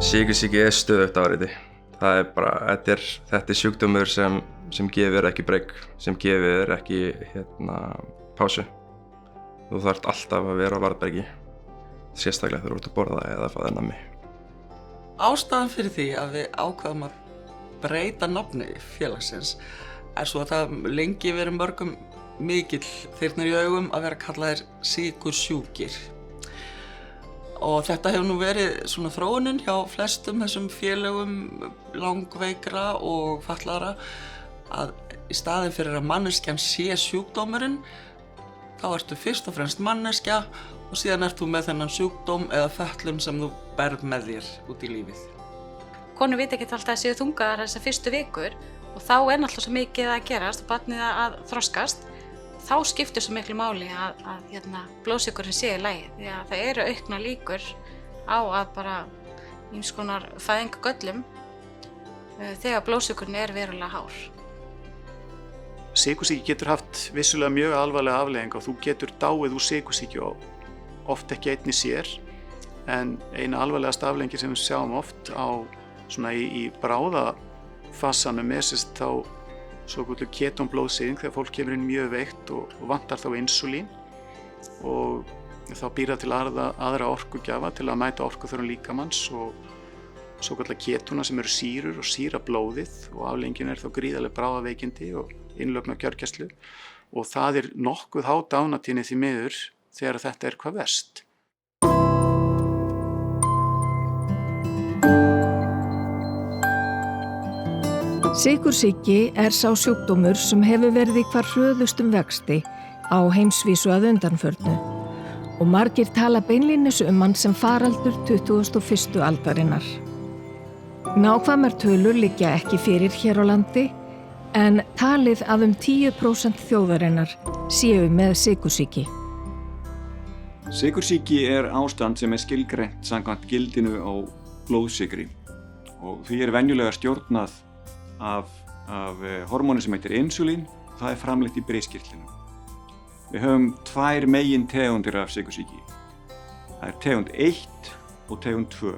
Sykursýki stöðugt áreiti. Það bara, þetta er sjúkdómur sem gefur ekki breyk, sem gefur ekki pásu. Þú þarft alltaf að vera á varðbergi, sérstaklega þegar þú ert að borða eða fá þér nammi. Ástæðan fyrir því að við ákveðum að breyta nafni félagsins er svo að það lengi verið mörgum mikill þyrnir í augum að vera kallaðir sykursjúkir. Og þetta hefur nú verið svona þróunin hjá flestum þessum félögum langveikra og fatlaðra að í staðinn fyrir að manneskjan sé sjúkdómurinn þá ertu fyrst og fremst manneskja og síðan ert þú með þennan sjúkdóm eða fötlun sem þú berð með þér út í lífið. Konur vita ekki alltaf að séu þungaðar þessar fyrstu vikur og þá er náttúrulega svo mikið að gerast og barnið að þroskast. Þá skiptir svo miklu máli að blóðsykurinn sé í lagi því að það eru auknar líkur á að bara ýmiss konar fæðingargöllum þegar blóðsykurinn er verulega hár. Sykursýki getur haft vissulega mjög alvarlega afleiðingar og þú getur dáið úr sykursýki og oft ekki einni sér en eina alvarlegasta afleiðingin sem við sjáum oft svona í bráðafassanum er þá svokölluð ketónblóðsýking þegar fólk kemur inn mjög veikt og vantar þá insúlín og þá býr það til aðra orkugjafa til að mæta orkuþörfum líkamans og svokölluð ketóna sem eru sýrur og sýra blóðið og afleiðingin er þá gríðarleg bráðaveikindi og innlögn á gjörgæslu og það er nokkuð há dánartíðni því miður þegar þetta er hvað verst. Sykursýki er sá sjúkdómur sem hefur verið í hvar hröðustum vexti á heimsvísu að undanförnu og margir tala beinlínis hann sem faraldur 21. aldarinnar. Nákvæmar tölur liggja ekki fyrir hér á landi en talið að 10% þjóðarinnar séu með sykursýki. Sykursýki er ástand sem er skilgreint samkvæmt gildinu á blóðsykri og því er venjulega stjórnað af hormóni sem heitir insúlín og það er framleitt í breiskirtlinum. Við höfum tvær megintegundir af sykursýki. Það er tegund 1 og tegund 2.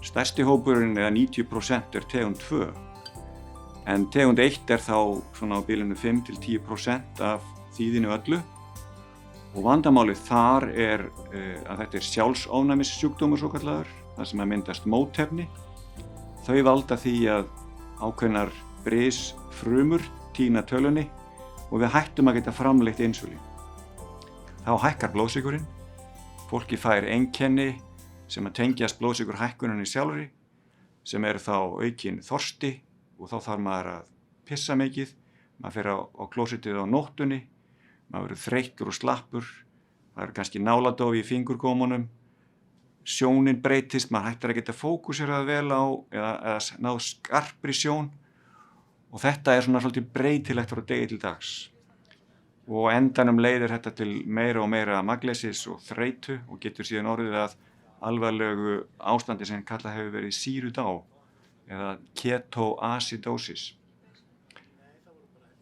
Stærsti hópurinn eða 90% er tegund 2. En tegund 1 er þá svona á bilinu 5-10% af þýðinu öllu og vandamálið þar er að þetta er sjálfsofnæmissjúkdómur svokallaður, þar sem myndast mótefni. Þau valda því að ákveðnar brisfrumur týna tölunni og við hættum að geta framleitt insúlín. Þá hækkar blóðsykurinn, fólki fær einkenni sem að tengjast blóðsykurhækkuninni sjálfri sem eru þá aukinn þorsti og þá þarf maður að pissa mikið, maður fer á klósettið á nóttunni, maður verður þreyttur og slappur, það eru kannski náladofi í fingurgómunum, sjónin breytist, maður hættir að geta fókuserað vel á eða náð skarpri sjón og þetta er svona svolítið breytilegt frá degi til dags. Og á endanum leiðir þetta til meira og meira magnleysis og þreytu og getur síðan orðið að alvarlegu ástandi sem kallað hefur verið sýrudá eða ketoacidósis.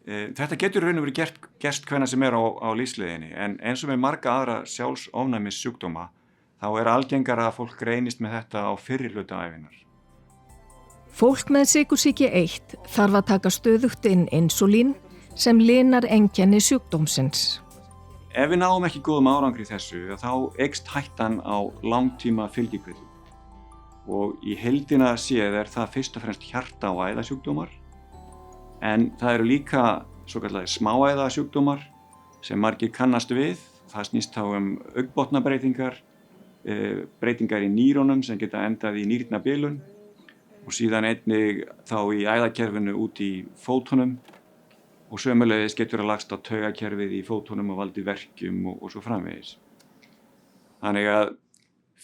Þetta getur raun og verið gerst hvenær sem er á lífsleiðinni en eins og með marga aðra sjálfsofnæmissjúkdóma þá er algengara að fólk greinist með þetta á fyrri hluta ævinnar. Fólk með sykursýki 1 þarf að taka stöðugt inn insúlín sem linar einkenni sjúkdómsins. Ef við náum ekki góðum árangri í þessu þá eykst hættan á langtíma fylgikvillum. Og í heildina séð er það fyrst og fremst hjarta- og æðasjúkdómar en það eru líka svokallaðir smáæðasjúkdómar sem margir kannast við. Það snýst þá augnbotnabreytingar, breytingar í nýrónum sem geta endað í nýrnabilun og síðan einnig þá í æðakerfinu út í fótunum og sömuleiðis getur það lagst á taugakerfið í fótunum og valdið verkjum og svo framvegis. Þannig að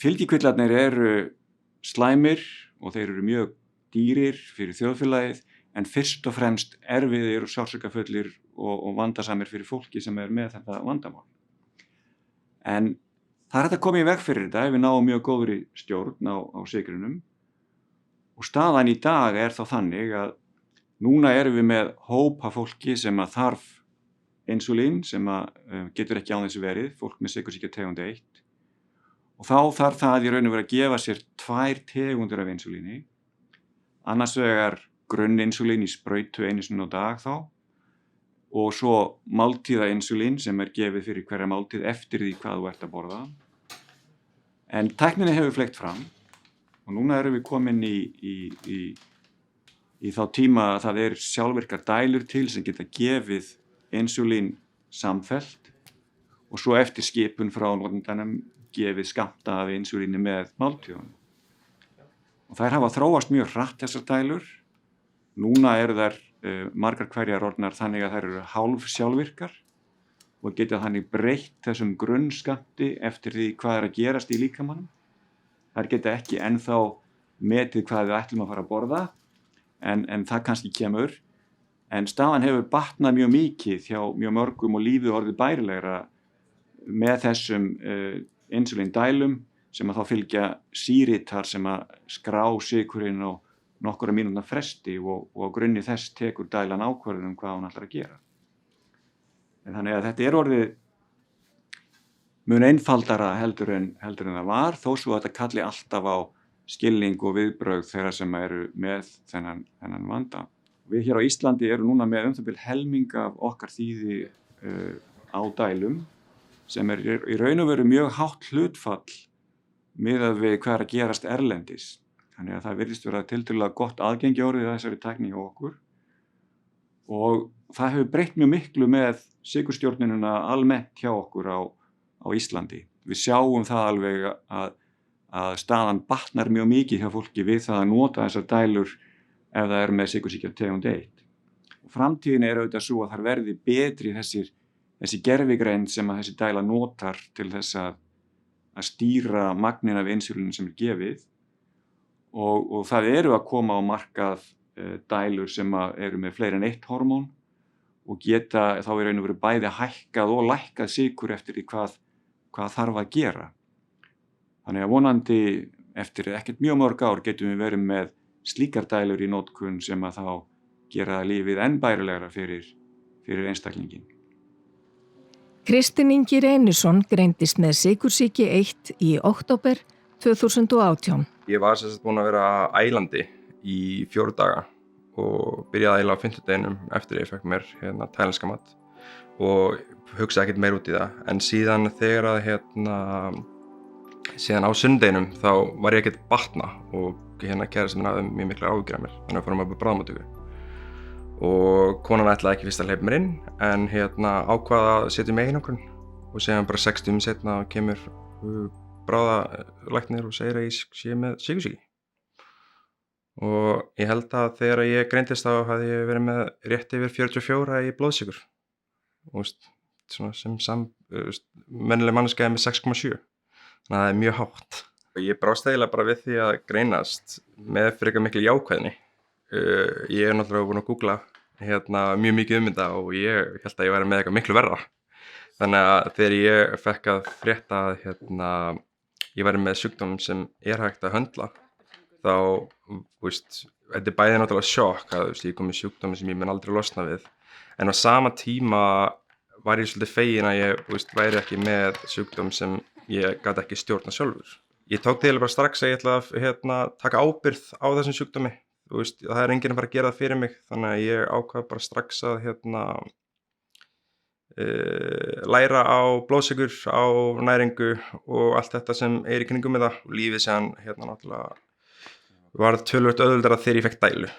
fylgikvillarnir eru slæmir og þeir eru mjög dýrir fyrir þjóðfélagið en fyrst og fremst erfiðir og sársaukafullir og vandasamir fyrir fólki sem er með þetta vandamál. En það er hægt að koma í veg fyrir þetta ef við náum mjög góðri stjórn á sykrunum og staðan í dag er þá þannig að núna erum við með hóp af fólki sem að þarf insúlín sem að getur ekki án þessu verið, fólk með sykursýki tegund 1 Og þá þarf það í raun og veru að gefa sér 2 tegundir af insúlíni, annars vegar grunninsúlín í sprautu einu sinni á dag þá og svo máltíðainsúlín sem gefið fyrir hverja máltíð eftir því hvað þú ert að borða. En tækninni hefur fleygt fram og núna erum við komin í þá tíma að það sjálfvirkar dælur til sem geta gefið insúlín samfellt og svo eftir skipun frá notandanum gefið skammta af insúlíni með máltíðunum. Og þær hafa þróast mjög hratt þessar dælur. Núna þær margar hverjar orðnar þannig að þær eru hálf sjálfvirkar og geta þannig breytt þessum grunnskammti eftir því hvað að gerast í líkamanum. Þær geta ekki ennþá metið hvað við ætlum að fara að borða, en það kannski kemur. En staðan hefur batnað mjög mikið hjá mjög mörgum og lífið orðið bærilegra með þessum insúlíndælum sem að þá fylgja sýritar sem að skrá sykurinn á nokkura mínútna fresti og á grunni þess tekur dælan ákvörðun hvað hún ætlar að gera. En þannig að þetta orðið mun einfaldara heldur en það var, þó svo að þetta kalli alltaf á skilning og viðbrögð þeirra sem eru með þennan vanda. Við hér á Íslandi erum núna með það bil helming af okkar þýði á dælum sem í raun og veru mjög hátt hlutfall miðað við hvað að gerast erlendis. Þannig að það virðist vera tiltölulega gott aðgengi orðið að þessari tækni hjá okkur og það hefur breytt mjög miklu með sykurstjórnunina almennt hjá okkur á Íslandi. Við sjáum það alveg að staðan batnar mjög mikið hjá fólki við það að nota þessar dælur ef það með sykursýkja tegund 1. Og framtíðin auðvitað svo að það verði betri þessi gervigreind sem að þessi dæla notar til þess að stýra magnin af insúlínu sem gefið. Og það eru að koma á markað dælur sem eru með fleiri en 1 hormón og geta þá í raun og veru bæði hækkað og lækkað sykur eftir því hvað þarf að gera. Þannig að vonandi eftir ekkert mjög mörg ár getum við verið með slíkar dælur í notkun sem að þá gera lífið enn bærilegra fyrir einstaklingin. Kristinn Ingi Reynisson greindist með sykursýki 1 í október 2018. Ég var sem sagt búinn að vera ælandi í 4 daga og byrjaði að æla á 5. deginum eftir ég fekk mér tælenska mat og hugsaði ekkert meir út í það. En síðan þegar síðan á sunnudeginum þá var ég ekkert batna og kærastinn minn hafði mjög miklar áhyggjur af mér, þannig að fórum að bráðamóttöku. Og konan ætlaði ekki fyrst að hleypa mér inn en ákvað að setja mig í einangrun og síðan bara 6 tímum seinna kemur bráðalæknir og segir að ég sé með sykursýki. Og ég held að þegar ég greindist þá hafði ég verið með rétt yfir 44 í blóðsykur. Svona sem mennileg manneskja með 6,7. Þannig að það mjög hátt. Ég brást eiginlega bara við því að greinast með frekar mikil jákvæðni. Ég náttúrulega búinn að googla mjög mikið þetta og ég held að ég væri með eitthvað miklu verra. Þannig að þegar ég fekk að frétta að ég væri með sjúkdóm sem hægt að höndla, þá, þetta bæði náttúrulega sjokk að ég kom með sjúkdómi sem ég mun aldrei losna við. En á sama tíma var ég svolítið fegin að ég væri ekki með sjúkdóm sem ég gat ekki stjórna sjálfur. Ég tók til bara strax að ég ætla að taka ábyrgð á þessum sjúkdómi. Það enginn að fara að gera það fyrir mig, þannig að ég ákvað bara strax að læra á blóðsykur, á næringu og allt þetta sem í kringum með það. Lífið síðan náttúrulega var töluvert auðveldara þegar ég fekk dælu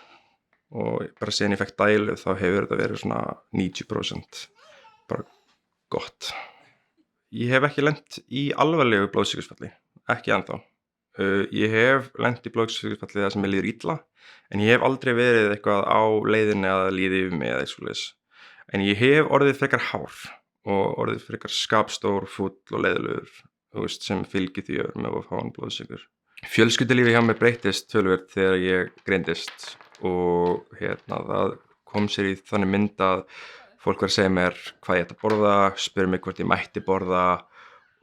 og bara síðan ég fekk dælu þá hefur þetta verið svona 90% bara gott. Ég hef ekki lent í alvarlegu blóðsykursfalli, ekki ennþá. Ég hef lent í blóðsykursfalli það sem ég líður illa en ég hef aldrei verið eitthvað á leiðinni að líði yfir mig eða eitthvað svoleiðis. En ég hef orðið frekar hár og orðið frekar skapstór, fúll og leiðilegur, sem fylgir því með að fá hann blóðsykur. Fjölskyldulífið hjá mér breyttist töluvert þegar ég greindist og það kom sér í þannig mynd að fólk var að segja mér hvað ég ætti að borða, spurði mig hvort ég mætti borða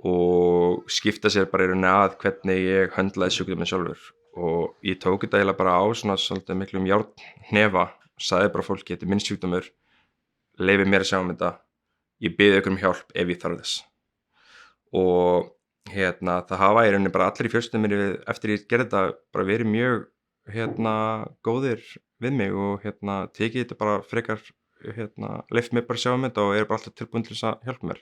og skipta sér bara í rauninni að hvernig ég höndlaði sjúkdóminn sjálfur. Og ég tók þetta eiginlega bara á svona svolítið miklum járnhnefa, sagði bara fólki þetta er minn sjúkdómur, leyfið mér að sjá þetta, ég biði ykkur hjálp ef ég þarf þess. Og það hafa í rauninni bara allir í fjölskyldunni minni eftir ég gerði þetta bara verið mjög góðir við mig og tekið þetta bara frekar leyft mér bara að sjá þetta og bara alltaf tilbúin til þess að hjálpa mér.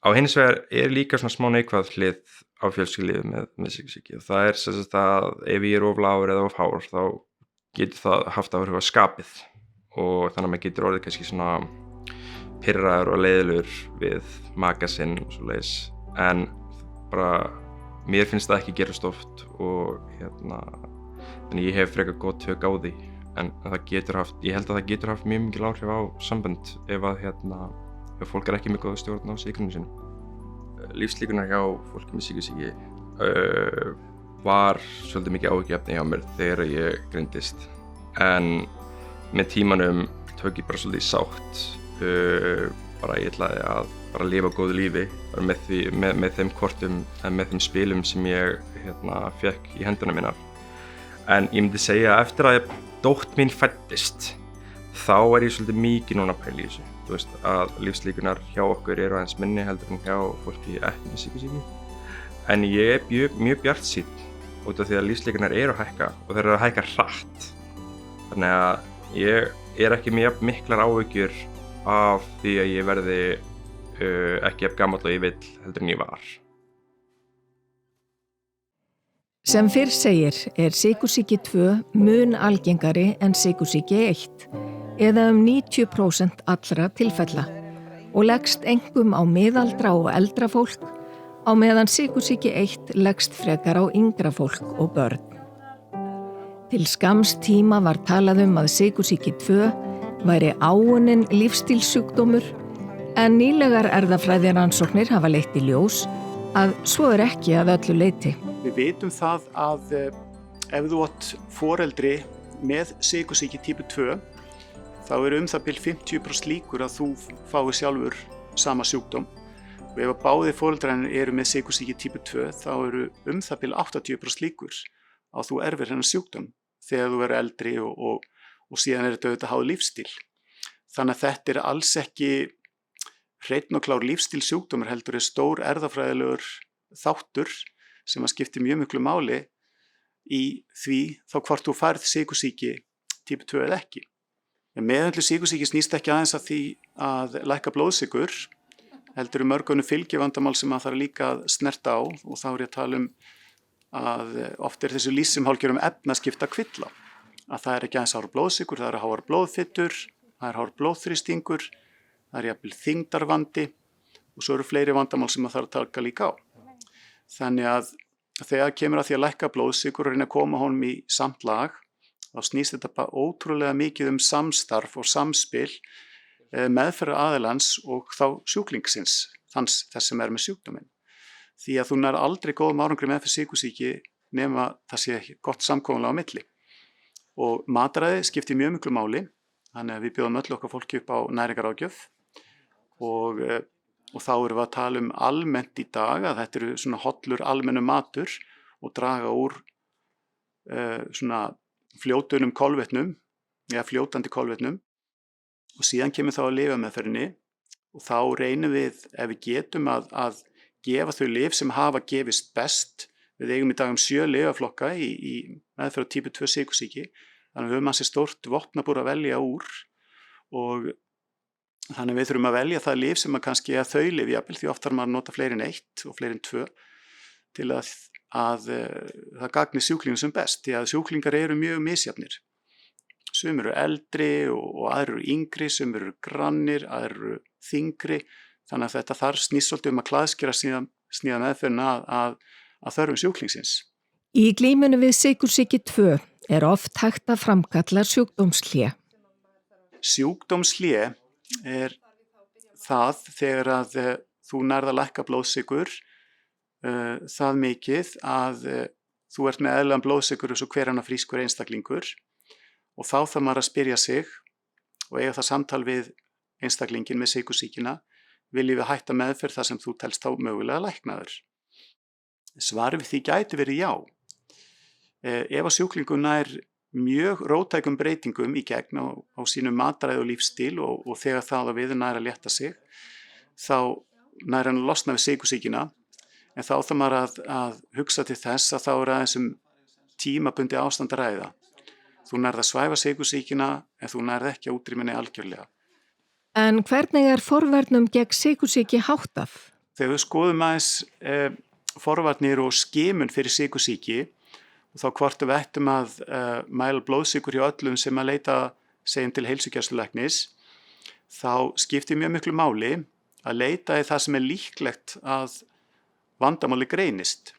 Á hins vegar líka svona smá neikvæð hlið á fjölskyldulífið með sykursýki og það sem sagt að ef ég of lágur eða of hár þá getur það haft áhrif á skapið og þannig að maður getur orðið kannski svona pirraður og leiðilegur við maka sinn og svoleiðis en bara mér finnst það ekki gerast oft og þannig ég hef frekar góð tök á því en ég held að það getur haft mjög mikil áhrif á sambönd ef að ef fólk ekki með góða stjórn á sykrunum sínum. Lífslíkurnar hjá fólki með sykursýki var svolítið mikið áhyggjuefni hjá mér þegar ég greindist en með tímanum tók ég bara svolítið sátt bara ég ætlaði að bara lifa góðu lífi bara með þeim kortum með þeim spilum sem ég fékk í hendurnar mínar en ég myndi segja að eftir að dótt mín fæddist þá ég svolítið mikið núna að pæla í þessu þú veist að lífslíkurnar hjá okkur eru aðeins minni heldur en hjá fólki ekki með sykursýki en ég mjög bjartsýnn út af því að lífslíkurnar eru að hækka og þeir eru að hækka hratt þannig að ég ekki með jafn miklar áhyggjur af því að ég verði ekki jafn gamall og ég vill heldur en ég var. Sem fyrr segir sykursýki 2 mun algengari en sykursýki 1 eða 90% allra tilfella og leggst einkum á miðaldra og eldra fólk á meðan sykursýki 1 leggst frekar á yngra fólk og börn. Til skamms tíma var talað að sykursýki 2 væri áunnin lífsstílssjúkdómur en nýlegar erfðafræðirannsóknir hafa leitt í ljós að svo ekki að öllu leyti. Við vitum það að ef þú átt foreldri með sykursýki típu 2 þá það bil 50% líkur að þú fái sjálfur sama sjúkdóm og ef báðir foreldrarnir eru með sykursýki típu 2 þá það bil 80% líkur að þú erfir þennan sjúkdóm þegar þú verður eldri og síðan þetta auðvitað háð lífsstíl. Þannig að þetta alls ekki hreinn og klár lífsstílssjúkdómur heldur stór erfðafræðilegur þáttur sem að skipti mjög miklu máli í því þá hvort þú færð sykursýki típu 2 eða ekki. Meðhöndlun sykursýki snýst ekki aðeins að því að lækka blóðsykur, heldur mörg fylgivandamál sem að þarf líka að snerta á og þá ég að tala að oft þessu lífsumhálfgerðum efnaskipta kvilla. Að það ekki aðeins hár blóðsykur, það háar blóðfitur, það hár blóðþrýstingur, það jafnvel þyngdarvandi og svo fleiri vandamál sem að þarf að taka líka á. Þannig að þegar kemur að því að lækka blóðsykur og reyna að koma honum í samt lag, þá snýst þetta bara ótrúlega mikið samstarf og samspil meðferðaraðilans og þá sjúklingsins, þess sem með sjúkdóminn. Því að þú nær aldrei góðum árangri meðferð sykursýki nema það sé gott samkomulag á milli. Og mataræði skiptir mjög miklu máli, þannig að við bjóðum öll okkar fólki upp á næringarráðgjöf og þá við að tala almennt í dag að þetta svona hollur almennu matur og draga úr svona fljótunum kolvetnum, eða fljótandi kolvetnum og síðan kemur þá að lyfjameðferðinni og þá reynum við ef við getum að gefa þau lyf sem hafa gefist best. Við eigum í dag 7 lyfjaflokka í meðferð á típu 2 sykursýki, þannig að við höfum stórt vopnabúr að velja úr og þannig að við þurfum að velja það lyf sem að kannski þau lyf jafnvel, því oft þarf maður að nota fleiri en 1 og fleiri en 2 til að það gagni sjúklingum sem best, því að sjúklingar eru mjög misjafnir. Sumir eru eldri og aðrir eru yngri, sumir eru grannir, aðrir eru þyngri, þannig að þetta þarf snýst svolítið að klæðskera sníða meðferðina að þörfum sjúklingsins. Í glímunni við sykursýki 2 oft hægt að framkalla sjúkdómshlé. Sjúkdómshlé það þegar að þú nærð að lækka blóðsykur það mikið að þú ert með eðlilegan blóðsykur eins og hver annar frískur einstaklingur og þá þarf maður að spyrja sig og eiga það samtal við einstaklingin með sykursýkina, viljum við hætta meðferð þar sem þú telst þá mögulega læknaður? Svarið við því gæti verið já. Ef að sjúklingur nær mjög róttækum breytingum í gegn á sínum mataræði og lífsstíl og þegar það að við nær að létta sig, þá nær hann að losna við sykursýkina, en þá þarf maður að hugsa til þess að þá aðeins tímabundi ástand að ræða. Þú nærð að svæfa sykursýkina en þú nærð ekki að útrýma henni algjörlega. En hvernig forvörnum gegn sykursýki háttað? Þegar við skoðum aðeins forvarnir og skimun fyrir sykursýki, þá hvort við ættum að mæla blóðsykur hjá öllum sem að leita segjum til heilsugæslulæknis, þá skiptir mjög miklu máli að leita í það sem líklegt að vandamáli greinist.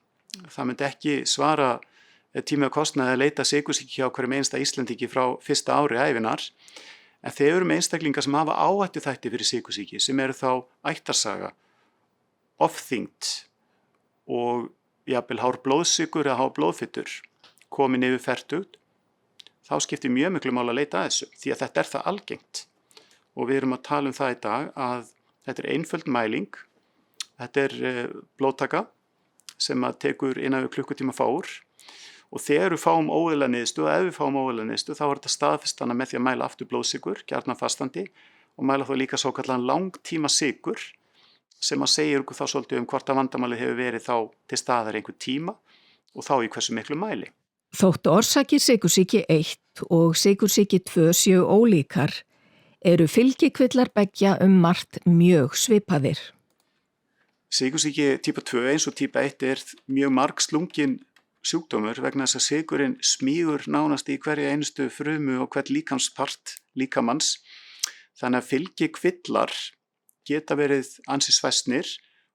Það myndi ekki svara tími og kostnaði að leita sykursýki hjá hverjum einasta Íslendingi frá fyrsta ári ævinar, en þeir eru með einstaklingar sem hafa áhættuþætti fyrir sykursýki, sem eru þá ættarsaga, ofþyngd og jafnvel hár blóðsykur eða hár blóðfitur komin yfir fertugt, þá skiptir mjög miklu máli að leita að þessu, því að þetta er það algengt. Og við erum að tala um það í dag að þetta er einföld mæling, þetta er blóðtaka sem að tekur innan við klukkutíma fár, og þegar við fáum óeðlilega niðurstöðu, ef við fáum óeðlilega niðurstöðu, þá er þetta staðfestana með því að mæla aftur blóðsykur, gjarnan fastandi, og mæla þá líka svokallaðan langtíma sykur, sem að segja okkur þá svolítið hvort að vandamálið hefur verið þá til staðar einhver tíma og þá í hversu miklu mæli. Þótt orsakir sykursýki 1 og sykursýki 2 séu ólíkar, eru fylgikvillar beggja margt mjög svipaðir. Sykursýki típa 2 eins og típa 1 er mjög margslungin sjúkdómur vegna þess að sykurinn smýgur nánast í hverja einustu frumu og hvern líkamspart líkamanns. Þannig að fylgikvillar geta verið ansi svæsnir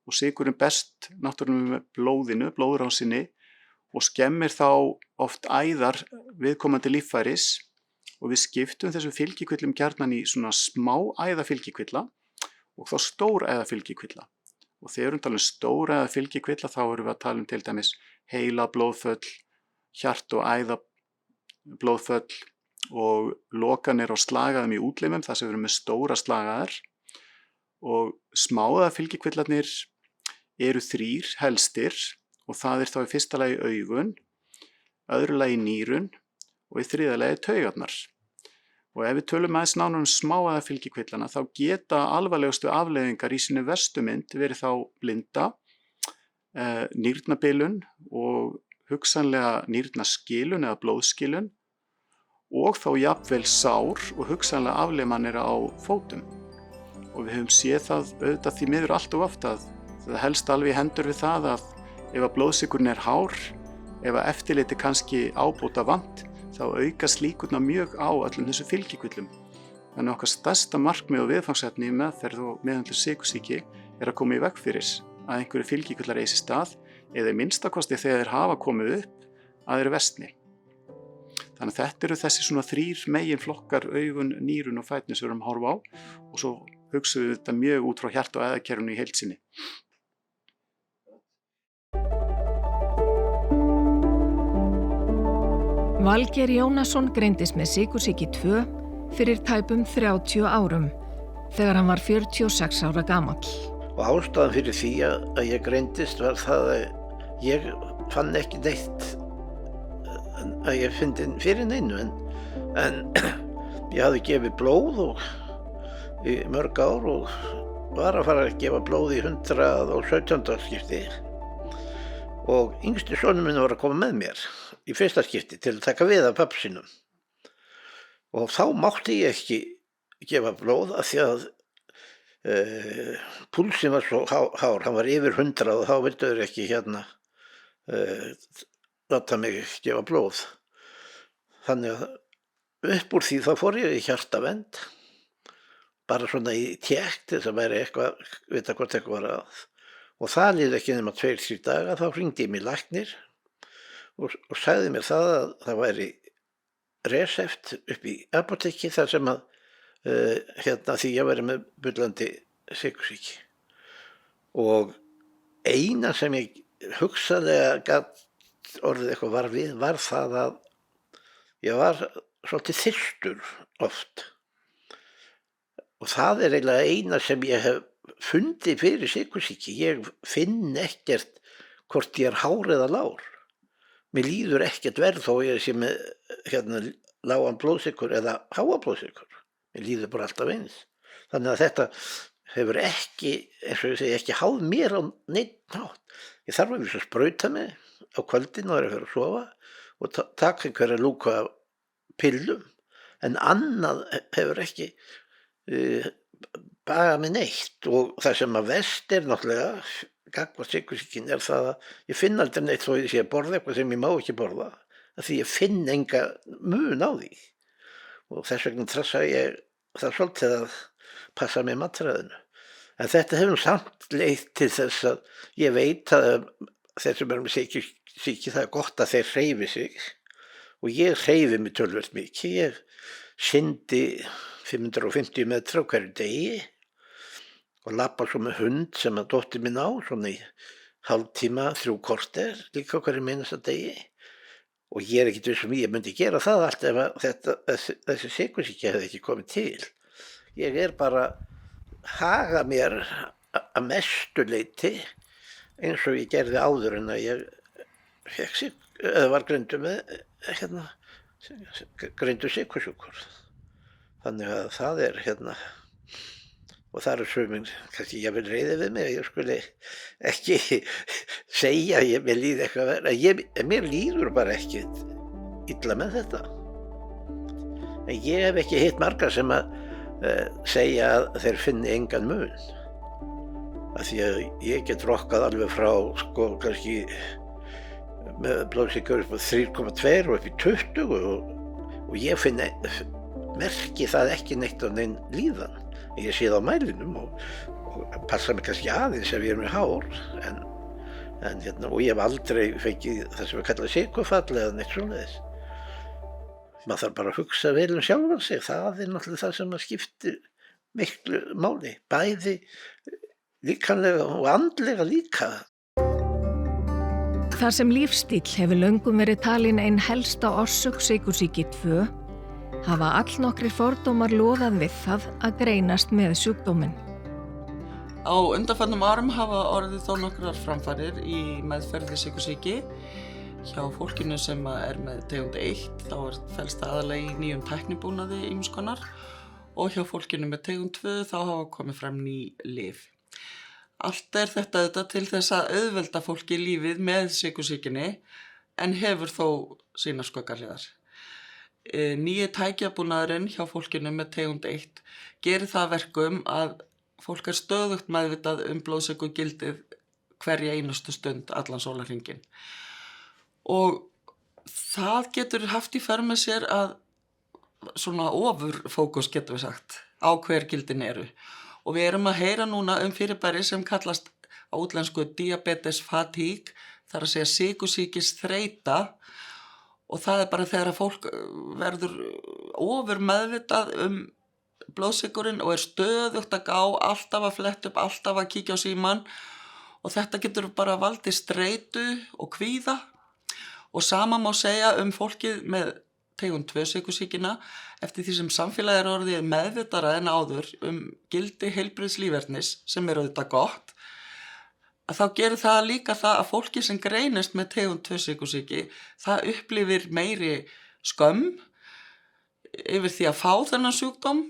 og sykurinn berst náttúrulega með blóðinu, blóðrásinni og skemmir þá oft æðar viðkomandi líffæris og við skiptum þessum fylgikvillum gjarnan í svona smá æðafylgikvilla og þá stór æðafylgikvilla. Og þegar við talum stór æðafylgikvilla þá erum við að tala til dæmis heila blóðföll, hjart- og æðablóðföll og lokanir á slagaðum í útlimum þar sem við erum með stóra slagaðar. Og smáða fylgikvillarnir eru 3 helstir og það er þá í fyrsta lagi augun, öðru lagi nýrun og í þriðja lagi taugarnar. Og ef við tölum aðeins nánar smáða fylgikvillana þá geta alvarlegustu afleiðingar í sinni verstu mynd verið þá blinda, nýrnabilun og hugsanlega nýrnaskilun eða blóðskilun og þá jafnvel sár og hugsanlega afleiðanir á fótum. Og við höfum séð það auðvitað því miður allt og oft að það helst alveg í hendur við það að ef að blóðsykurinn er hár, ef að eftirliti kannski ábóta vant, þá aukast líkurnar mjög á öllum þessu fylgikvillum. Þannig okkar stærsta markmið og viðfangsefni í meðferð og meðhöndlun sykursýki er að koma í veg fyrir að einhverju fylgikvillar eigi sér stað eða í minnstakosti þegar þeir hafa komið upp að þeir versni. Þannig að þetta eru þessi svona 3 meginflokkar, augun, nýrun og fætni sem við erum að horfa á og svo hugsaum við þetta mjög út frá hjarta- og æðakerfinu í heild sinni. Valgeir Jónasson greindist með sykursýki 2 fyrir tæpum 30 árum, þegar hann var 46 ára gamall. Og ástæðan fyrir því að ég greindist var það að ég fann ekki neitt að ég fyndi fyrir neinu en ég hafði gefið blóð í mörg ár og var að fara að gefa blóð í 117. skipti og yngsti sonur minn var að koma með mér í fyrsta skipti til að taka við af pabba sínum og þá mátti ég ekki gefa blóð af því að púlsinn var svo hár, hann var yfir 100 og þá vildu þeir ekki láta mig gefa blóð. Þannig að upp úr því þá fór ég í hjartavernd, bara svona í tékk til þess að væri eitthvað, vita hvort eitthvað var að. Og það liði ekki nema 2-3 daga, þá hringdi ég mig læknir og sagði mér það að það væri resept upp í apóteki þar sem að því ég væri með bullandi sykursýki. Og eina sem ég hugsaðlega gat orðið eitthvað var við var það að ég var svolítið þyrstur oft. Og það er eiginlega eina sem ég hef fundið fyrir sykursýki. Ég finn ekkert hvort ég er hár eða lár. Mér líður ekkert verð þó ég sé með lágan blóðsykur eða háa blóðsykur. Mér líður bara alltaf eins. Þannig að þetta hefur ekki, eins og ég segi, ekki háð mér á neitt nátt. Ég þarf að vísa að sprauta mig á kvöldin og er að fyrir að sofa og taka einhverja lúku af pillum, en annað hefur ekki bagað mig neitt. Og það sem að verst er náttúrulega gagnvart sykursýkinni er það að ég finn aldrei neitt þó ég sé að borða eitthvað sem ég má ekki borða, af því ég finn enga mun á því. Og þess vegna trassa ég það svolítið að passa með matræðinu. En þetta hefur samt leitt til þess að ég veit að þeir sem eru með sykursýki, það er gott að þeir hreyfi sig. Og ég hreyfi mig töluvert mikið. Ég syndi 550 metra á hverju degi og labba svo með hund sem að dóttir mín á, svona í hálftíma, 3 korter, líka á hverju einasta degi. Og ég er ekkert viss ég myndi gera það allt ef að þessi sykursýki hefði ekki komið til. Ég er bara haga mér að mestu leyti eins og ég gerði áður en að ég var greindur með greindur sykursjúkur. Þannig að það er og það er sumir kannski ég vil reiði við mig að ég skuli ekki segja að mér líði eitthvað verra. Mér líður bara ekki illa með þetta. En ég hef ekki hitt marga sem að segja að þeir finni engan mun. Af því að ég get rokkað alveg frá kannski með blóðsykur upp á 3,2 og upp í 20 og ég finn merki það ekki neitt á neinn líðan. Ég sé það á mælinum og passa mig kannski aðeins ef ég er með hár og ég hef aldrei fengið það sem við kalla sykurfall eða neitt svoleiðis. Maður þarf bara að hugsa vel sjálfan sig, það er náttúrulega það sem skiptir miklu máli, bæði líkamlega og andlega líka. Þar sem lífstíll hefur löngum verið talin ein helsta orsök sykursýki 2, hafa allnokkrir fordómar loðað við það að greinast með sjúkdóminn. Á undanfarnum árum hafa orðið þó nokkrar framfarir í meðferð við sykursýki. Hjá fólkinu sem er með tegund 1 þá felst það aðalega í nýjum tæknibúnaði ýmiss konar og hjá fólkinu með tegund 2 þá hafa komið fram ný lyf. Allt er þetta til þess að auðvelda fólki lífið með sykursýkinni en hefur þó sína skugghliðar. Nýji tækjabúnaðurinn hjá fólkinu með tegund 1 gerir það að verkum að fólk er stöðugt meðvitað blóðsykugildið hverja einustu stund allan sólarhringinn. Og það getur haft í för með sér að svona ofurfókus getur við sagt á hver gildin eru. Og við erum að heyra núna fyrirbæri sem kallast á útlensku diabetes fatigue, það er að segja sykursýkisþreyta og það er bara þegar að fólk verður ofur meðvitað blóðsykurinn og er stöðugt að gá, alltaf að fletta upp, alltaf að kíkja á símann og þetta getur bara valdið streitu og kvíða. Og sama má segja fólkið með tegund 2 sykursýkina eftir því sem samfélagið er orðið meðvitara en áður gildi heilbrigðs lífernis sem er auðvitað gott, að þá gerir það líka það að fólki sem greinist með tegund 2 sykursýki, það upplifir meiri skömm yfir því að fá þennan sjúkdóm.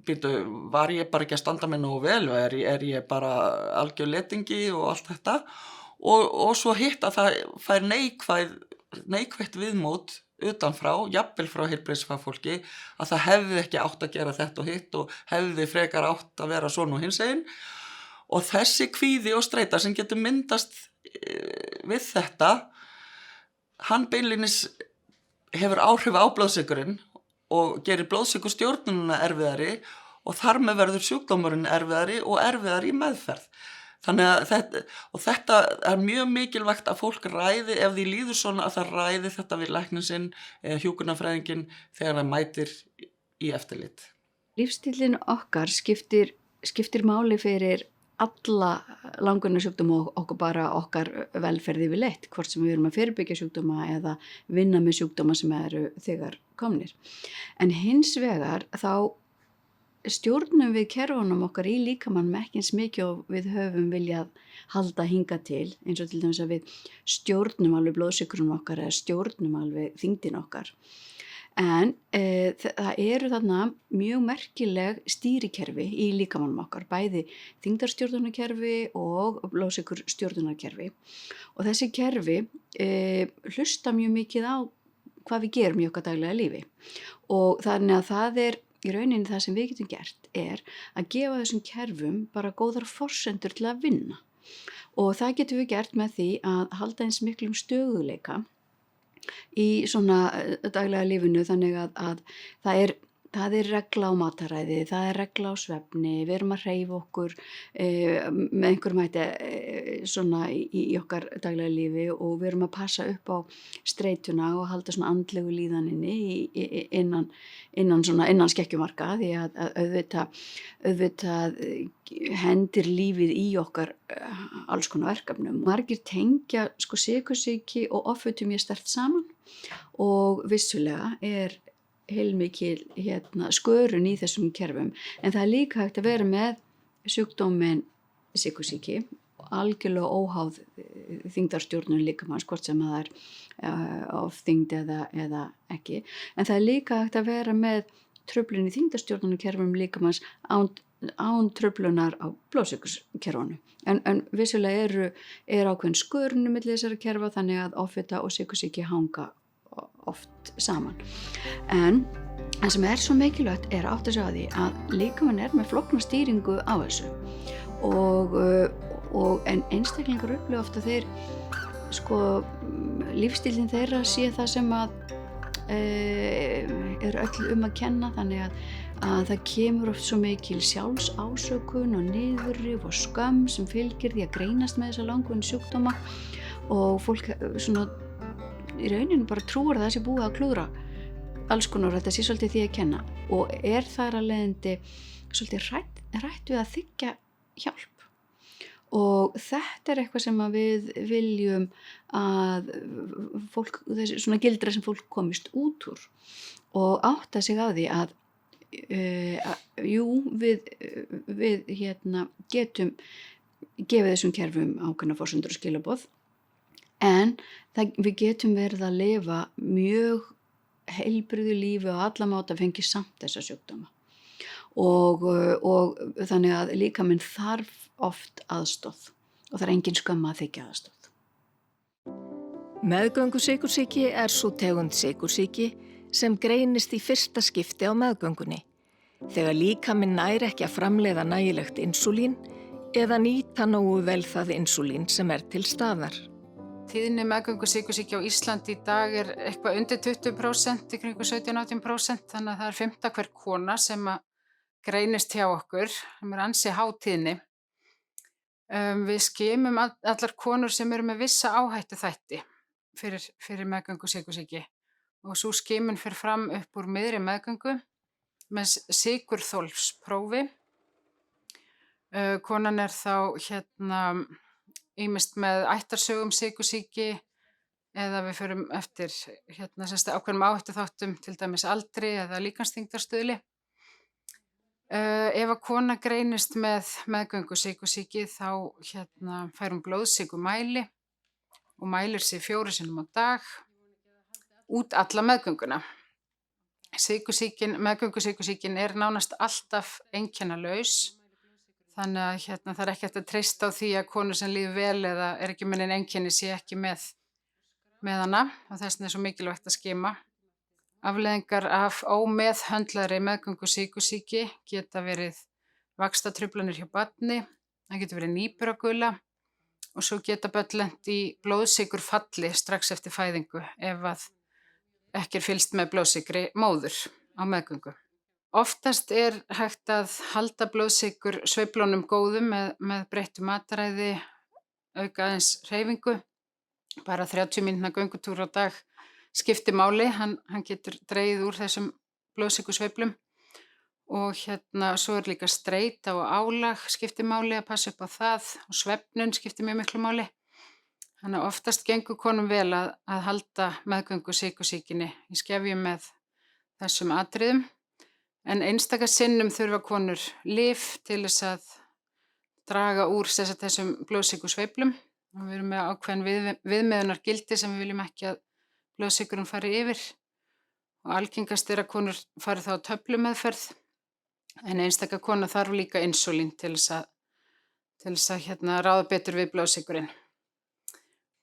Var ég bara ekki að standa mig nógu vel og er ég bara algjör letingi og allt þetta og svo hitt að það fær neikvætt viðmót utanfrá, jafnvel frá heilbrigðisfagfólki að það hefði ekki átt að gera þetta og hitt og hefði frekar átt að vera svona og hinsegin og þessi kvíði og streita sem getur myndast við þetta, hann beinlínis hefur áhrif á blóðsykurinn og gerir blóðsykurstjórnunina erfiðari og þar með verður sjúkdómurinn erfiðari og erfiðari í meðferð. Þannig að þetta er mjög mikilvægt að fólk ræði ef því líður svona að það ræði þetta við lækninn sinn eða hjúkrunarfræðinginn þegar það mætir í eftirlit. Lífstíllinn okkar skiptir máli fyrir alla langvinna og bara okkar velferð yfirleitt, hvort sem við erum að fyrirbyggja sjúkdóma eða vinna með sjúkdóma sem eru þegar komnir. En hins vegar þá stjórnum við kerfunum okkar í líkamannum ekki eins mikið og við höfum viljað halda hinga til, eins og til dæmis að við stjórnum alveg blóðsykurinn okkar eða stjórnum alveg þyngdin okkar. En það eru þarna mjög merkileg stýrikerfi í líkamanum okkar, bæði þyngdarstjórnunarkerfi og blóðsykurstjórnunarkerfi. Og þessi kerfi hlusta mjög mikið á hvað við gerum í okkar daglega lífi. Og þannig að það í rauninni það sem við getum gert að gefa þessum kerfum bara góðar forsendur til að vinna. Og það getum við gert með því að halda eins miklum stöðugleika í svona daglega lífinu, þannig að það er regla á mataræði, það er regla á svefni, við erum að hreyfa okkur með einhverjum hætti svona í okkar daglega lífi og við erum að passa upp á streituna og halda svona andlegu líðaninni innan skekkjumarka, því að auðvitað hendir lífið í okkar alls konar verkefnum. Margir tengja sykursýki og offitu mjög sterkt saman og vissulega heilmikil skörun í þessum kerfum, en það líka hægt að vera með sjúkdóminn sykursýki algjörlega óháð þyngdarstjórnun líkamanns, hvort sem það ofþyngd eða ekki, en það líka hægt að vera með truflun í þyngdarstjórnunarkerfum líkamanns án truflunar á blóðsykurskerfinu. En vissulega ákveðin skörun milli þessara kerfa, þannig að offita og sykursýki hanga oft saman. En það sem svo mikilvægt að átta sig á því að líkaminn með flókna stýringu á þessu en einstaklingar upplifa oft að þeir lífstílinn þeirra sé það sem að öll að kenna, þannig að það kemur oft svo mikil sjálfsásökun og niðurrif og skömm sem fylgir því að greinast með þessa langvinnu sjúkdóma og fólk í rauninu bara trúir það sé búið að klúðra alls konar, þetta sé svolítið því að kenna og þar að leiðandi svolítið hrætt við að þiggja hjálp. Og þetta eitthvað sem að við viljum að fólk, þessi svona gildra sem fólk komist út úr og átta sig á því að við getum gefið þessum kerfum ákveðna forsendur og skilaboð, en við getum verið að lifa mjög heilbrigðu lífi og alla máta fengi samt þessa sjúkdóma og þannig að líkaminn þarf oft aðstoð og það engin skömm að þiggja aðstoð. Meðgöngusykursýki sú tegund sykursýki sem greinist í fyrsta skipti á meðgöngunni, þegar líkaminn nær ekki að framleiða nægilegt insúlín eða nýta nógu vel það insúlín sem til staðar. Tíðni meðgöngusykursýki á Íslandi í dag eitthvað undir 20%, í kringum 17-18%, þannig að það 5. hver kona sem greinist hjá okkur, sem ansi há tíðni. Við skimum allar konur sem eru með vissa áhættuþætti fyrir meðgöngusykursýki og sú skimun fer fram upp úr miðri meðgöngu með sykurþolsprófi. Konan þá ýmist með ættarsögum sykursýki eða við förum eftir ákveðnum áhættuþáttum, til dæmis aldri eða líkamsþyngdarstuðli. Ef að kona greinist með meðgöngusykursýki þá fær hún blóðsykurmæli og mælir sig 4 sinnum á dag út alla meðgönguna. Meðgöngusykursýkin nánast alltaf einkennalaus. Þannig að það ekki hægt að treysta á því að konur sem líður vel eða ekki með nein einkenni sé ekki með hana og þess vegna svo mikilvægt að skima. Afleiðingar af ómeðhöndlaðri meðgöngusykursýki geta verið vaxtartruflanir hjá barni, það getur verið nýburagula og svo geta börn lent í blóðsykurfalli strax eftir fæðingu ef að ekki fylgst með blóðsykri móður á meðgöngu. Oftast hægt að halda blóðsykur sveiflunum góðum með breyttu mataræði, auka aðeins hreyfingu. Bara 30 mínútna göngutúr á dag skiptir máli, hann getur dregið úr þessum blóðsykursveiflum. Og svo líka streita og álag skiptir máli, að passa upp á það og svefnun skiptir mjög miklu máli. Þannig að oftast gengur konum vel að halda meðgöngusykursýkinni í skefjum með þessum atriðum. En einstaka sinnum þurfa konur lyf til þess að draga úr þessum blóðsykursveiflum og við erum með ákveðin viðmiðunargildi sem við viljum ekki að blóðsykurinn fari yfir og algengast að konur fari þá á töflumeðferð en einstaka kona þarf líka insúlín til þess að ráða betur við blóðsykurinn.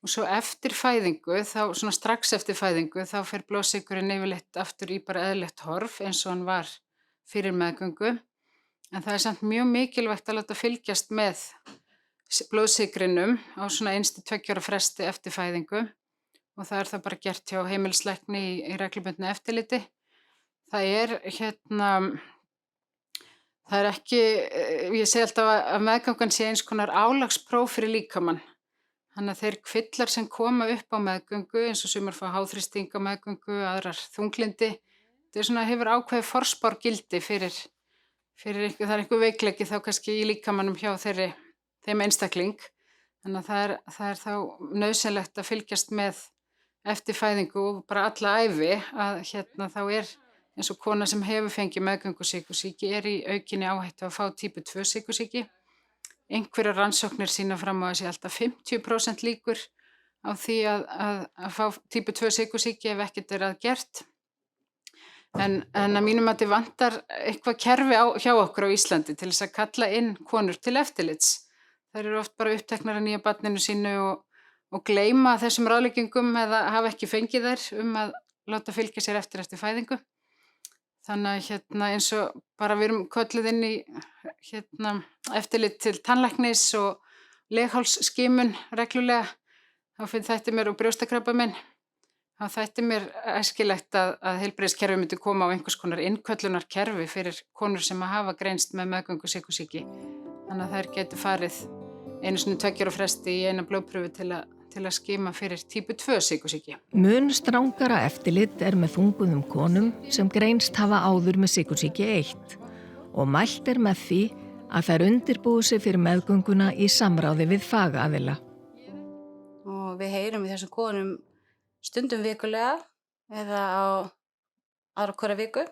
Og svo eftir fæðingu, þá svona strax eftir fæðingu, þá fer blóðsykurinn yfirleitt aftur í bara eðlilegt horf eins og hann var fyrir meðgöngu. En það er samt mjög mikilvægt að láta fylgjast með blóðsykrinum á svona 1–2 ára fresti eftir fæðingu og það er það bara gert hjá heimilislækni í reglubundnu eftirliti. Það er ekki, ég segi alltaf að meðgangan sé eins konar álagspróf fyrir líkamann. Þannig að þeir kvillar sem koma upp á meðgöngu, eins og sumar fá háþrýsting á meðgöngu, aðrar þunglindi, þetta er svona hefur ákveðið forspárgildi fyrir einhver, það er einhver veikleiki þá kannski í líkamannum hjá þeim einstakling. Þannig að það er þá nauðsynlegt að fylgjast með eftir fæðingu og bara alla ævi að þá er eins og kona sem hefur fengið meðgöngusykursýki er í aukinni áhættu að fá típu 2 sykursýki. Einhverjar rannsóknir sýna fram á að sé alltaf 50% líkur á því að fá típu 2 sykursýki ef ekkert er að gert. En að mínum mati vantar eitthvað kerfi hjá okkur á Íslandi til þess að kalla inn konur til eftirlits. Þær eru oft bara uppteknar að nýja barninu sínu og gleyma þessum ráðleggingum eða hafa ekki fengið þær að láta fylgja sér eftir fæðingu. Þannig að eins og bara við erum kölluð inn í eftirlit til tannlæknis og leghálsskimun reglulega, þá þætti mér og brjóstakrabbamein, þá þætti mér æskilegt að heilbrigðiskerfi myndi koma á einhvers konar innköllunarkerfi fyrir konur sem hafa greinst með meðgöngusykursýki. Þannig að þær geti farið 1–2 ára fresti í eina blóðprufu til að skima fyrir típu 2 sykursýki. Mun strangara eftirlit er með þunguðum konum sem greinst hafa áður með sykursýki 1 og mælt er með því að þær undirbúi sig fyrir meðgönguna í samráði við fagaðila. Og við heyrum í þessum konum stundum vikulega eða á aðra hvora viku.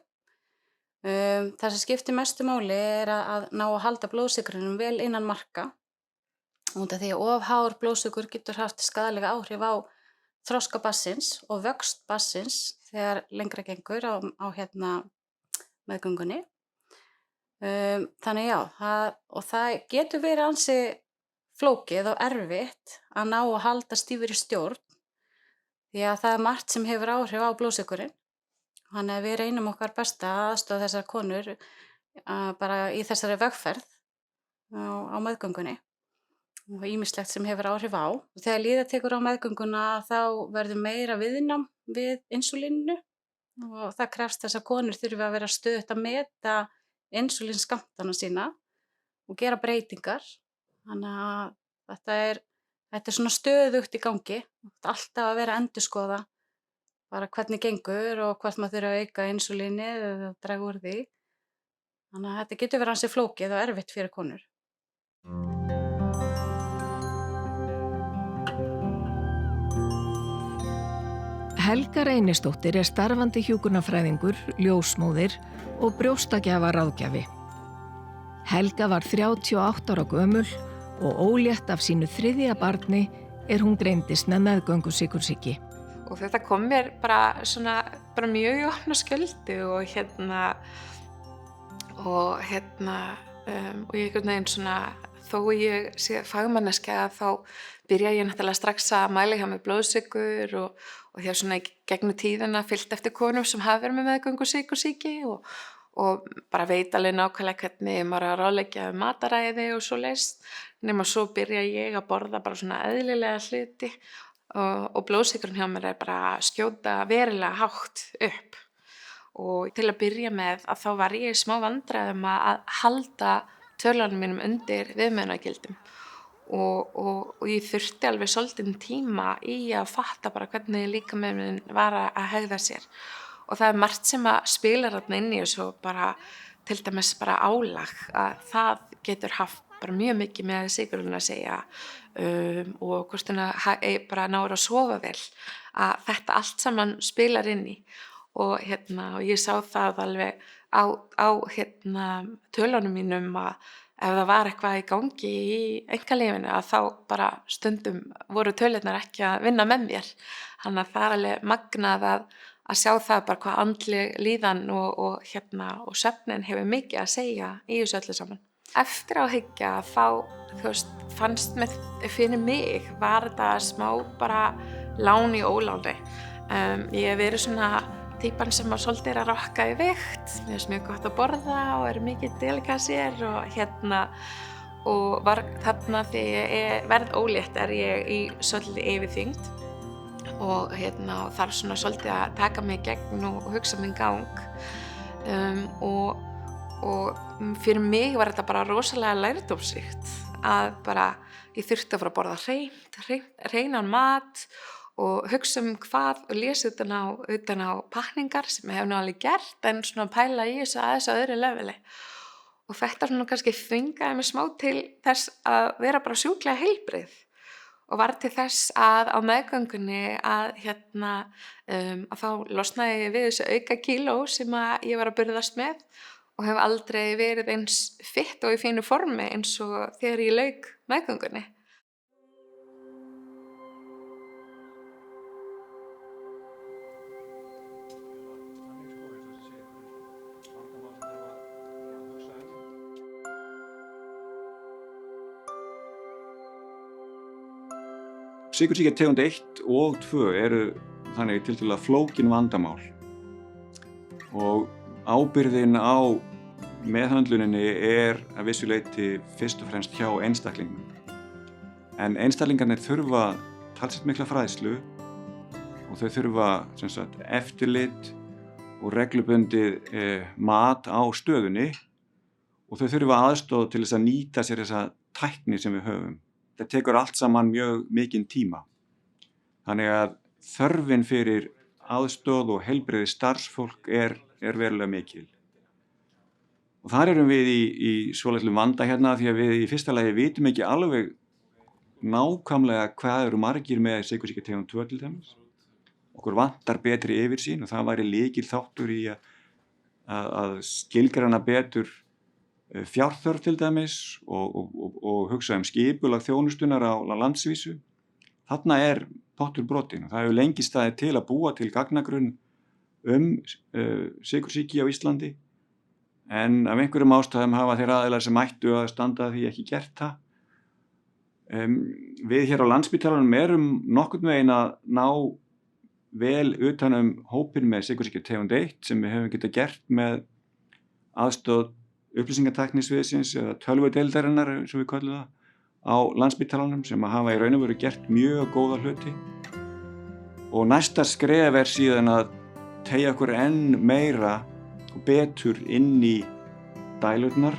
Það sem skiptir mestu máli er að ná að halda blóðsykrinum vel innan marka. Út af því að of hár blóðsykur getur haft skaðlega áhrif á þroska barnsins og vöxt barnsins þegar lengra gengur á meðgöngunni. Þannig já, það getur verið ansi flókið og erfitt að ná að halda stífri stjórn því að það er margt sem hefur áhrif á blóðsykurinn. Þannig að við reynum okkar besta að aðstoða þessar konur bara í þessari vegferð á meðgöngunni. Og ýmislegt sem hefur áhrif á. Og þegar líða tekur á meðgönguna þá verður meira viðnám við insúlíninu og það krefst þess að konur þurfi að vera stöðugt að meta insúlínskammtana sína og gera breytingar. Þannig að þetta er svona stöðugt í gangi. Alltaf að vera að endurskoða bara hvernig gengur og hvort maður þurfi að auka insúlínið eða draga úr því. Þannig að þetta getur verið ansi flókið og erfitt fyrir konur. Helga Reynisdóttir er starfandi hjúkrunarfræðingur, ljósmóðir og brjóstakjafaráðgjafi. Helga var 38 ára gömul og ólétt af sínu 3. barni hún greindist með meðgöngusykursýki. Og þetta kom mér bara mjög í opna skjöldu og ég einhvern veginn þó ég sé fagmanneskja þá byrja ég náttúrulega strax að mæla hjá með blóðsykur og hef í gegnum tíðina fylgt eftir konum sem hafa verið með meðgöngusykursýki og bara veit alveg nákvæmlega hvernig maður að ráðleggja mataræði og svoleiðis. Nema svo byrja ég að borða bara svona eðlilega hluti og blóðsykurinn hjá mér er bara að skjóta verulega hátt upp. Og til að byrja með að þá var ég í smá vandræðum að halda tölunum mínum undir viðmiðunargildum og ég þurfti alveg svolítinn tíma í að fatta bara hvernig líkaminn minn var að hegða sér. Og það er margt sem að spilar þarna inn í þessu bara til dæmis bara álag að það getur haft bara mjög mikið með sykurinn að segja og hvort bara náður að sofa vel að þetta allt saman spilar inn í og ég sá það alveg á tölunum mínum að ef það var eitthvað í gangi í einkalífinu að þá bara stundum voru tölurnar ekki að vinna með mér. Þannig að það er alveg magnað að sjá það bara hvað andleg líðan og svefnin hefur mikið að segja í þessu öllu saman. Eftir á að hyggja þá, þú veist, fannst mér fyrir mig var þetta smá bara lán í óláni. Ég hef verið svona típan sem að svolítið er að rokka í vigt, mér finnst mjög gott að borða og er mikið delikasir og var þarna þegar ég verð ólétt ég í svolítið yfirþyngd og þarf svona svolítið að taka mig í gegn og hugsa minn gang og fyrir mig var þetta bara rosalega lærdómsríkt að bara ég þurfti að fara að borða hreinan mat og hugsa hvað og lesa utan á pakningar sem ég hef nú alveg gert en svona pæla í þessu aðeins á öðru leveli. Og þetta svona kannski þvingaði mig smá til þess að vera bara sjúklega heilbrigð og var til þess að á meðgöngunni að þá losnaði ég við þessu auka kíló sem að ég var að burðast með og hef aldrei verið eins fitt og í fínu formi eins og þegar ég lauk meðgöngunni. Sykursýki tegund 1 og 2 eru þannig tiltölulega flókin vandamál og ábyrgðin á meðhöndluninni er að vissu leyti fyrst og fremst hjá einstaklingum. En einstaklingarnir þurfa talsvert mikla fræðslu og þau þurfa eftirlit og reglubundið mat á stöðunni og þau þurfa aðstoð til þess að nýta sér þessa tækni sem við höfum. Þetta tekur allt saman mjög mikinn tíma. Þannig að þörfin fyrir aðstoð og heilbrigði starfsfólk er verulega mikil. Og þar erum við í svolitlum vanda því að við í fyrsta lagi vitum ekki alveg nákvæmlega hvað eru margir með sykursýki tegund 2 til dæmis. Okkur vantar betri yfirsýn og það væri lykilþáttur í að skilgreina betur fjárþörf til dæmis og hugsa skipulag þjónustunnar á landsvísu. Þarna er pottur brotinn og það hefur lengi staðið til að búa til gagnagrunn sykursýki á Íslandi en af einhverjum ástæðum hafa þeir aðilar sem ættu að standa því ekki gert það. Við hér á Landspítalanum erum nokkurn veginn að ná vel utan hópinn með sykursýki tegund 1 sem við hefum getað gert með aðstoð upplýsingatæknisviðsins eða tölvudeildarinnar eins og við köllum það á Landspítalanum sem að hafa í raun og veru gert mjög góða hluti og næsta skref er síðan að teygja okkur enn meira og betur inn í dælurnar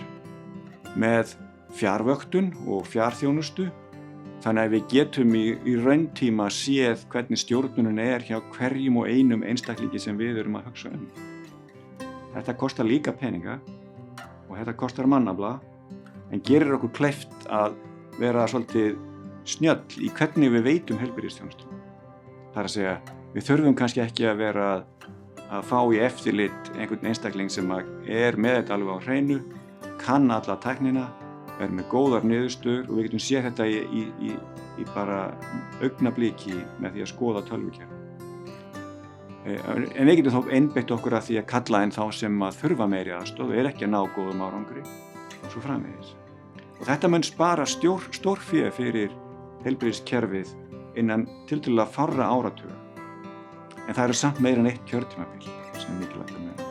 með fjarvöktun og fjarþjónustu þannig að við getum í rauntíma séð hvernig stjórnunin er hjá hverjum og einum einstaklingi sem við erum að hugsa Þetta kostar líka peninga og þetta kostar mannafla en gerir okkur kleift að vera svolítið snjöll í hvernig við veitum heilbrigðisþjónustu. Það er að segja, við þurfum kannski ekki að vera að fá í eftirlit einhvern einstakling sem er með þetta alveg á hreinu, kann alla tæknina, er með góðar niðurstöður og við getum séð þetta í bara augnabliki með því að skoða tölvukerfi. En við getum þá einbeitt okkur að því að kalla inn þá sem að þurfa meiri aðstoð og ekki að ná góðum árangri og svo framvegis. Og þetta mun spara stórfé fyrir heilbrigðiskerfið innan tiltölulega fárra áratuga. En það eru samt meira en eitt kjörtímabil sem mikilvægt að muna.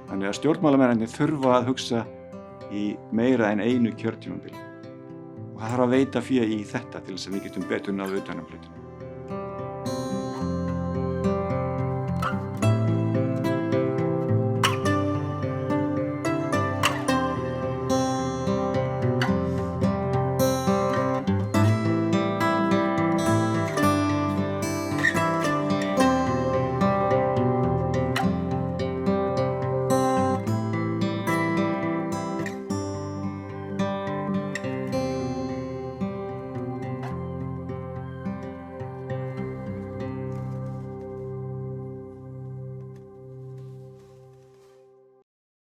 Þannig að stjórnmálamennirnir þurfa að hugsa í meira en einu kjörtímabil. Og það þarf að veita fé í þetta til þess að við getum betur náð utan hlutina.